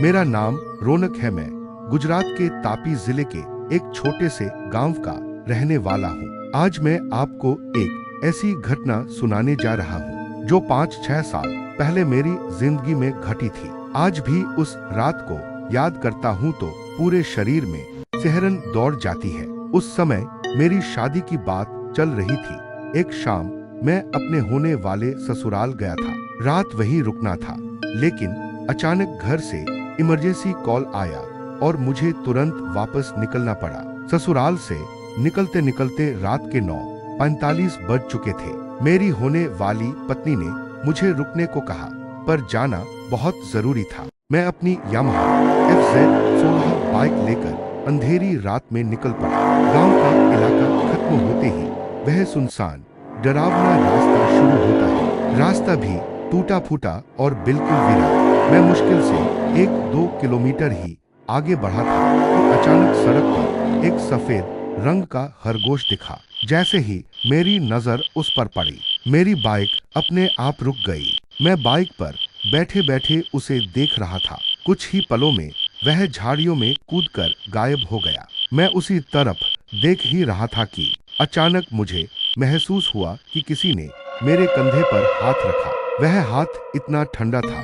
मेरा नाम रौनक है। मैं गुजरात के तापी जिले के एक छोटे से गांव का रहने वाला हूँ। आज मैं आपको एक ऐसी घटना सुनाने जा रहा हूँ जो 5-6 साल पहले मेरी जिंदगी में घटी थी। आज भी उस रात को याद करता हूँ तो पूरे शरीर में सिहरन दौड़ जाती है। उस समय मेरी शादी की बात चल रही थी। एक शाम मैं अपने होने वाले ससुराल गया था। रात वहीं रुकना था, लेकिन अचानक घर से इमरजेंसी कॉल आया और मुझे तुरंत वापस निकलना पड़ा। ससुराल से निकलते निकलते रात के 9:45 बज चुके थे। मेरी होने वाली पत्नी ने मुझे रुकने को कहा, पर जाना बहुत जरूरी था। मैं अपनी यामाहा FZ16 बाइक लेकर अंधेरी रात में निकल पड़ा। गांव का इलाका खत्म होते ही वह सुनसान डरावना रास्ता शुरू होता है। रास्ता भी टूटा फूटा और बिल्कुल वीरान। मैं मुश्किल से 1-2 किलोमीटर ही आगे बढ़ा था कि अचानक सड़क पर एक सफेद रंग का खरगोश दिखा। जैसे ही मेरी नजर उस पर पड़ी, मेरी बाइक अपने आप रुक गई। मैं बाइक पर बैठे बैठे उसे देख रहा था। कुछ ही पलों में वह झाड़ियों में कूदकर गायब हो गया। मैं उसी तरफ देख ही रहा था कि अचानक मुझे महसूस हुआ कि किसी ने मेरे कंधे पर हाथ रखा। वह हाथ इतना ठंडा था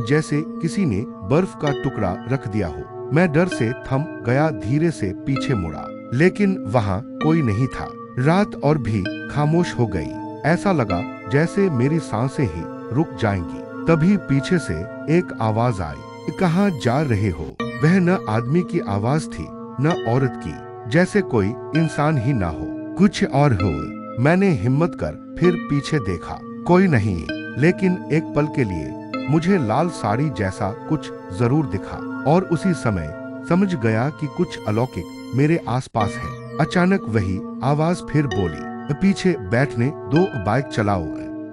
जैसे किसी ने बर्फ का टुकड़ा रख दिया हो। मैं डर से थम गया, धीरे से पीछे मुड़ा, लेकिन वहां कोई नहीं था। रात और भी खामोश हो गई। ऐसा लगा जैसे मेरी सांसें ही रुक जाएंगी। तभी पीछे से एक आवाज आई, कहाँ जा रहे हो? वह न आदमी की आवाज थी न औरत की, जैसे कोई इंसान ही ना हो, कुछ और हो। मैंने हिम्मत कर फिर पीछे देखा, कोई नहीं, लेकिन एक पल के लिए मुझे लाल साड़ी जैसा कुछ जरूर दिखा और उसी समय समझ गया कि कुछ अलौकिक मेरे आसपास है। अचानक वही आवाज फिर बोली, पीछे बैठने दो, बाइक चलाओ।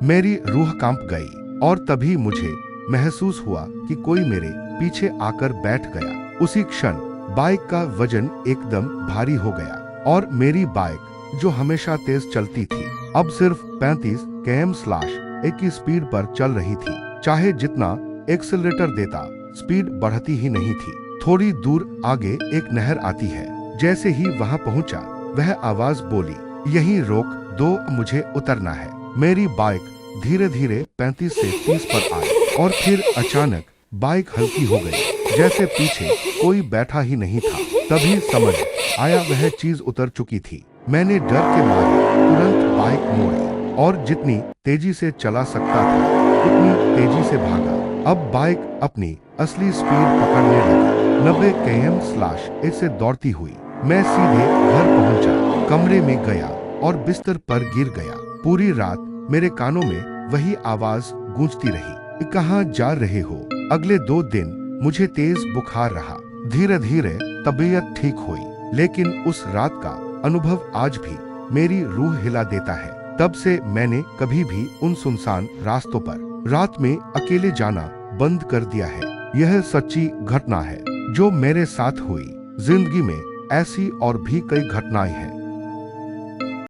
मेरी रूह कांप गई और तभी मुझे महसूस हुआ कि कोई मेरे पीछे आकर बैठ गया। उसी क्षण बाइक का वजन एकदम भारी हो गया और मेरी बाइक जो हमेशा तेज चलती थी, अब सिर्फ 35 km/h की स्पीड पर चल रही थी। चाहे जितना एक्सेलरेटर देता, स्पीड बढ़ती ही नहीं थी। थोड़ी दूर आगे एक नहर आती है। जैसे ही वहां पहुंचा, वह आवाज बोली, यहीं रोक दो, मुझे उतरना है। मेरी बाइक धीरे धीरे 35 से 30 पर आई और फिर अचानक बाइक हल्की हो गई, जैसे पीछे कोई बैठा ही नहीं था। तभी समझ आया वह चीज उतर चुकी थी। मैंने डर के मारे तुरंत बाइक मोड़ी और जितनी तेजी से चला सकता था उतनी तेजी से भागा। अब बाइक अपनी असली स्पीड पकड़ने लगी। 90 km/h से दौड़ती हुई मैं सीधे घर पहुंचा, कमरे में गया और बिस्तर पर गिर गया। पूरी रात मेरे कानों में वही आवाज गूंजती रही, कहाँ जा रहे हो? अगले 2 दिन मुझे तेज बुखार रहा। धीरे धीरे तबीयत ठीक हुई, लेकिन उस रात का अनुभव आज भी मेरी रूह हिला देता है। तब से मैंने कभी भी उन सुनसान रास्तों पर रात में अकेले जाना बंद कर दिया है। यह सच्ची घटना है जो मेरे साथ हुई। जिंदगी में ऐसी और भी कई घटनाएं हैं